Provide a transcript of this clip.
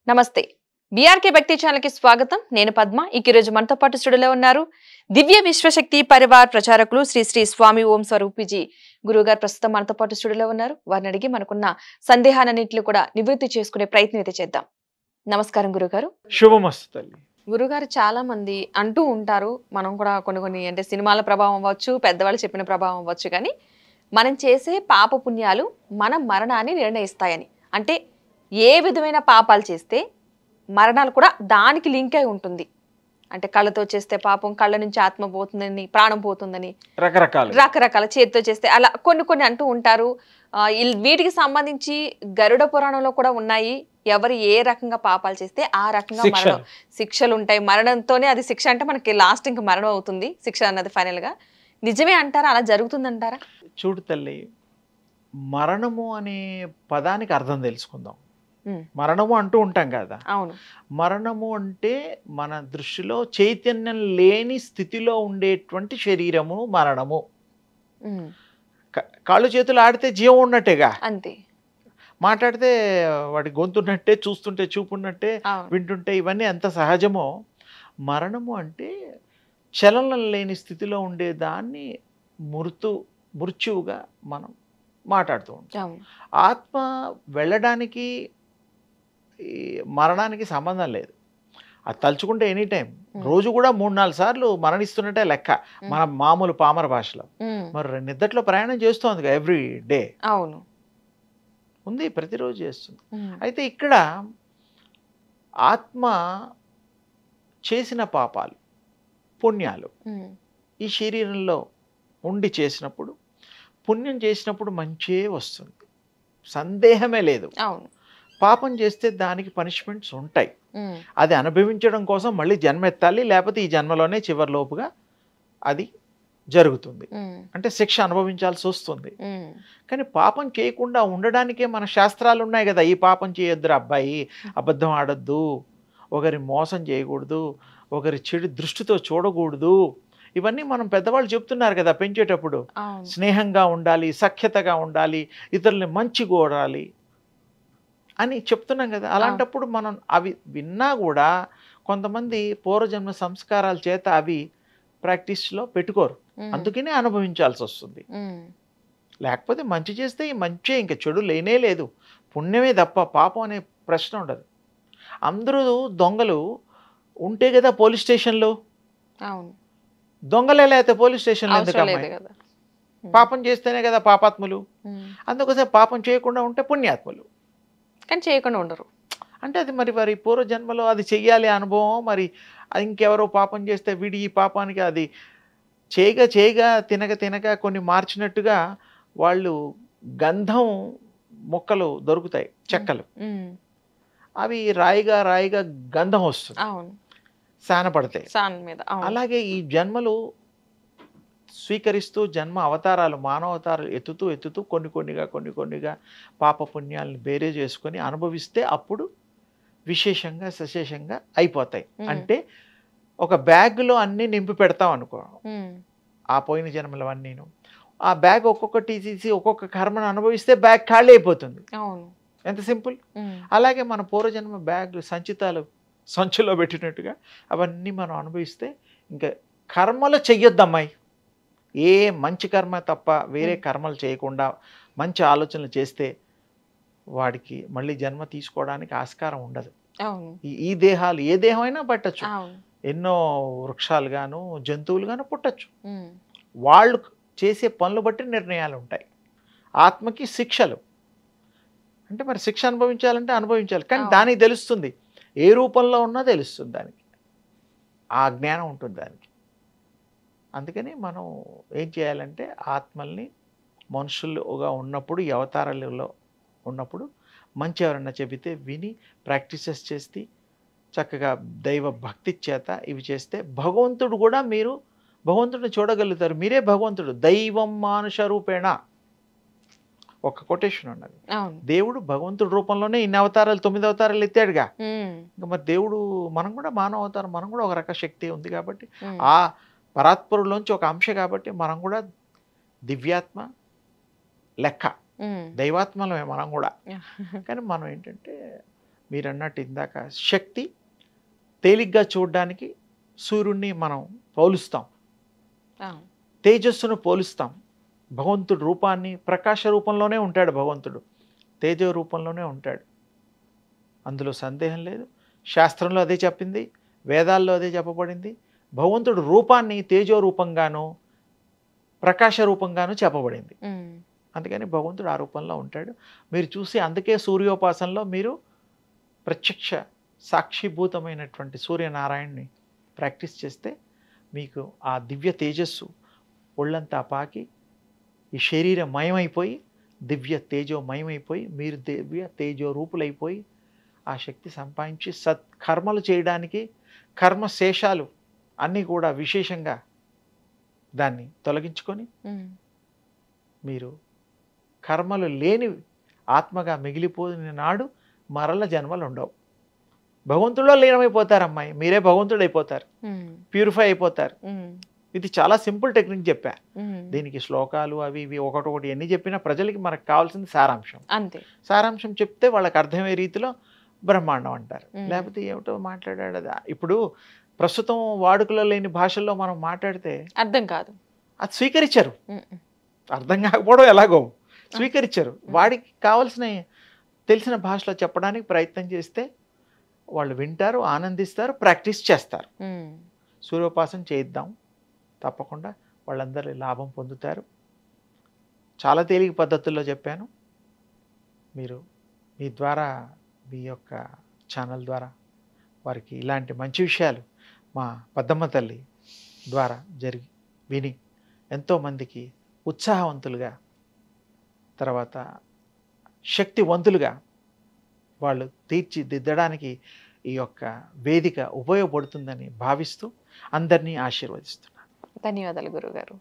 నమస్తే బీఆర్కే భక్తి ఛానల్ కి స్వాగతం. నేను పద్మ. ఈ రోజు మనతో పాటు స్టూడియోలో ఉన్నారు దివ్య విశ్వశక్తి పరివార్ ప్రచారకులు శ్రీ శ్రీ స్వామి ఓం స్వరూపిజీ గురువుగారు ప్రస్తుతం మనతో పాటు స్టూడియోలో ఉన్నారు. వారిని అడిగి మనకున్న సందేహాలన్నింటినీ కూడా నివృత్తి చేసుకునే ప్రయత్నం అయితే చేద్దాం. నమస్కారం గురుగారు. శుభమస్తు తల్లి. గురుగారు, చాలా మంది అంటూ ఉంటారు, మనం కూడా కొన్ని అంటే సినిమాల ప్రభావం అవ్వచ్చు, పెద్దవాళ్ళు చెప్పిన ప్రభావం అవ్వచ్చు, కానీ మనం చేసే పాప పుణ్యాలు మన మరణాన్ని నిర్ణయిస్తాయని. అంటే ఏ విధమైన పాపాలు చేస్తే మరణాలు కూడా దానికి లింక్ అయి ఉంటుంది. అంటే కళ్ళతో చేస్తే పాపం కళ్ళ నుంచి ఆత్మ పోతుందని, ప్రాణం పోతుందని, రకరకాల చేతితో చేస్తే అలా కొన్ని అంటూ ఉంటారు. వీటికి సంబంధించి గరుడ పురాణంలో కూడా ఉన్నాయి. ఎవరు ఏ రకంగా పాపాలు చేస్తే ఆ రకంగా మరణం శిక్షలు ఉంటాయి. మరణంతోనే అది శిక్ష అంటే మనకి లాస్ట్ ఇంకా మరణం అవుతుంది శిక్ష అన్నది ఫైనల్ గా. నిజమే అంటారా? అలా జరుగుతుందంటారా? చూడు తల్లి, మరణము అనే పదానికి అర్థం తెలుసుకుందాం. మరణము అంటూ ఉంటాం కదా. అవును. మరణము అంటే మన దృష్టిలో చైతన్యం లేని స్థితిలో ఉండేటువంటి శరీరము మరణము. కాళ్ళు చేతులు ఆడితే జీవం ఉన్నట్టేగా, అంతే. మాట్లాడితే వాడి గొంతున్నట్టే, చూస్తుంటే చూపున్నట్టే, వింటుంటే ఇవన్నీ ఎంత సహజమో, మరణము అంటే చలనం లేని స్థితిలో ఉండేదాన్ని మృత్యువుగా మనం మాట్లాడుతూ ఉంటాం. ఆత్మ వెళ్ళడానికి మరణానికి సంబంధం లేదు. అది తలుచుకుంటే ఎనీ టైం, రోజు కూడా 3-4 సార్లు మరణిస్తున్నట్టే లెక్క మన మామూలు పామర భాషలో. మరి నిద్దట్లో ప్రయాణం చేస్తోంది ఎవ్రీ డే. అవును, ఉంది, ప్రతిరోజు చేస్తుంది. అయితే ఇక్కడ ఆత్మ చేసిన పాపాలు పుణ్యాలు ఈ శరీరంలో ఉండి చేసినప్పుడు, పుణ్యం చేసినప్పుడు మంచే వస్తుంది, సందేహమే లేదు. పాపం చేస్తే దానికి పనిష్మెంట్స్ ఉంటాయి. అది అనుభవించడం కోసం మళ్ళీ జన్మెత్తాలి, లేకపోతే ఈ జన్మలోనే చివరిలోపుగా అది జరుగుతుంది. అంటే శిక్ష అనుభవించాల్సి వస్తుంది. కానీ పాపం చేయకుండా ఉండడానికే మన శాస్త్రాలు ఉన్నాయి కదా. ఈ పాపం చేయొద్దురా అబ్బాయి, అబద్ధం ఆడొద్దు, ఒకరి మోసం చేయకూడదు, ఒకరి చెడు దృష్టితో చూడకూడదు, ఇవన్నీ మనం పెద్దవాళ్ళు చెప్తున్నారు కదా పెంచేటప్పుడు. స్నేహంగా ఉండాలి, సఖ్యతగా ఉండాలి, ఇతరుల్ని మంచి కోరాలి అని చెప్తున్నాం కదా. అలాంటప్పుడు మనం అవి విన్నా కూడా కొంతమంది పూర్వజన్మ సంస్కారాల చేత అవి ప్రాక్టీస్లో పెట్టుకోరు, అందుకనే అనుభవించాల్సి వస్తుంది. లేకపోతే మంచి చేస్తే ఈ మంచే, ఇంకా చెడు లేనే లేదు, పుణ్యమే తప్ప పాపం అనే ప్రశ్న ఉండదు. అందరూ దొంగలు ఉంటే కదా పోలీస్ స్టేషన్లో, దొంగలే లేకపోతే పోలీస్ స్టేషన్లో ఎందుకమ్మాయి? పాపం చేస్తేనే కదా పాపాత్ములు. అందుకోసం పాపం చేయకుండా ఉంటే పుణ్యాత్ములు, కానీ చేయకుండా ఉండరు. అంటే అది మరి పూర్వజన్మలో అది చెయ్యాలి అనుభవం. మరి ఇంకెవరో పాపం చేస్తే వీడి ఈ పాపానికి అది చేయగా తినక కొన్ని మార్చినట్టుగా వాళ్ళు గంధం మొక్కలు దొరుకుతాయి, చెక్కలు, అవి రాయిగా గంధం వస్తుంది, సానపడతాయి. అలాగే ఈ జన్మలు స్వీకరిస్తూ జన్మ అవతారాలు, మానవ అవతారాలు ఎత్తుతూ కొన్నిగా పాపపుణ్యాలను బేరే చేసుకొని అనుభవిస్తే అప్పుడు విశేషంగా సశేషంగా అయిపోతాయి. అంటే ఒక బ్యాగ్లో అన్నీ నింపి పెడతాం అనుకో, ఆ పోయిన జన్మలు అన్నీను, ఆ బ్యాగ్ ఒక్కొక్కటి తీసి ఒక్కొక్క కర్మను అనుభవిస్తే బ్యాగ్ ఖాళీ అయిపోతుంది. ఎంత సింపుల్. అలాగే మన పూర్వజన్మ బ్యాగ్ సంచిలో పెట్టినట్టుగా అవన్నీ మనం అనుభవిస్తే ఇంకా కర్మలు చెయ్యొద్దమ్మాయి. ఏ మంచి కర్మ తప్ప వేరే కర్మలు చేయకుండా మంచి ఆలోచనలు చేస్తే వాడికి మళ్ళీ జన్మ తీసుకోవడానికి ఆస్కారం ఉండదు. ఈ దేహాలు ఏ దేహమైనా పట్టచ్చు, ఎన్నో వృక్షాలు గాను జంతువులు గాను పుట్టచ్చు. వాళ్ళు చేసే పనులు బట్టి నిర్ణయాలు ఉంటాయి. ఆత్మకి శిక్షలు అంటే మరి శిక్ష అనుభవించాలంటే అనుభవించాలి, కానీ దానికి తెలుస్తుంది, ఏ రూపంలో ఉన్నా తెలుస్తుంది, దానికి ఆ జ్ఞానం ఉంటుంది దానికి. అందుకని మనం ఏం చేయాలంటే ఆత్మల్ని మనుషులుగా ఉన్నప్పుడు, ఈ అవతారాలలో ఉన్నప్పుడు మంచి ఎవరన్నా చెబితే విని ప్రాక్టీసెస్ చేస్తే చక్కగా దైవ భక్తి చేత ఇవి చేస్తే భగవంతుడు కూడా, మీరు భగవంతుడిని చూడగలుగుతారు. మీరే భగవంతుడు. దైవం మానుష రూపేణ ఒక కొటేషన్ ఉన్నది. దేవుడు భగవంతుడి రూపంలోనే ఇన్ని అవతారాలు, 9 అవతారాలు ఎత్తాడుగా. ఇంకా మరి దేవుడు, మనం కూడా మానవ అవతారం, మనం కూడా ఒక రక శక్తి ఉంది కాబట్టి, ఆ పరాత్పరులోంచి ఒక అంశ కాబట్టి మనం కూడా దివ్యాత్మ లెక్క, దైవాత్మలమే మనం కూడా. కానీ మనం ఏంటంటే మీరు అన్నట్టు ఇందాక శక్తి తేలిగ్గా చూడడానికి సూర్యుడిని మనం పోలుస్తాం, తేజస్సును పోలుస్తాం. భగవంతుడు రూపాన్ని ప్రకాశ రూపంలోనే ఉంటాడు, భగవంతుడు తేజో రూపంలోనే ఉంటాడు, అందులో సందేహం లేదు. శాస్త్రంలో అదే చెప్పింది, వేదాల్లో అదే చెప్పబడింది. భగవంతుడు రూపాన్ని తేజో రూపంగాను ప్రకాశ రూపంగాను చెప్పబడింది. అందుకని భగవంతుడు ఆ రూపంలో ఉంటాడు. మీరు చూసి అందుకే సూర్యోపాసనలో మీరు ప్రత్యక్ష సాక్షిభూతమైనటువంటి సూర్యనారాయణని ప్రాక్టీస్ చేస్తే మీకు ఆ దివ్య తేజస్సు ఒళ్ళంతా పాకి ఈ శరీరం మయమైపోయి దివ్య తేజోమయమైపోయి మీరు దివ్య తేజో రూపులైపోయి ఆ శక్తి సంపాదించి సత్కర్మలు చేయడానికి కర్మశేషాలు అన్నీ కూడా విశేషంగా దాన్ని తొలగించుకొని మీరు కర్మలు లేని ఆత్మగా మిగిలిపోయిన నాడు మరల జన్మలు ఉండవు. భగవంతుడిలో లీనమైపోతారు అమ్మాయి, మీరే భగవంతుడు అయిపోతారు, ప్యూరిఫై అయిపోతారు. ఇది చాలా సింపుల్ టెక్నిక్ చెప్పా. దీనికి శ్లోకాలు అవి ఇవి ఒకటొకటి ఎన్ని చెప్పినా ప్రజలకి మనకు కావాల్సింది సారాంశం. అంతే, సారాంశం చెప్తే వాళ్ళకి అర్థమయ్యే రీతిలో బ్రహ్మాండం అంటారు. లేకపోతే ఏమిటో మాట్లాడాడు అది. ఇప్పుడు ప్రస్తుతం వాడుకలో లేని భాషల్లో మనం మాట్లాడితే అర్థం కాదు, అది స్వీకరించరు. అర్థం కాకపోవడం ఎలాగో స్వీకరించరు. వాడికి కావాల్సిన తెలిసిన భాషలో చెప్పడానికి ప్రయత్నం చేస్తే వాళ్ళు వింటారు, ఆనందిస్తారు, ప్రాక్టీస్ చేస్తారు. సూర్యోపాసన చేద్దాం, తప్పకుండా వాళ్ళందరూ లాభం పొందుతారు. చాలా తేలిక పద్ధతుల్లో చెప్పాను. మీరు మీ ద్వారా మీ యొక్క ఛానల్ ద్వారా వారికి ఇలాంటి మంచి విషయాలు మా పద్దమ్మ తల్లి ద్వారా విని ఎంతోమందికి ఉత్సాహవంతులుగా తర్వాత శక్తివంతులుగా వాళ్ళు తీర్చిదిద్దడానికి ఈ యొక్క వేదిక ఉపయోగపడుతుందని భావిస్తూ అందరినీ ఆశీర్వదిస్తున్నాను. ధన్యవాదాలు గురుగారు.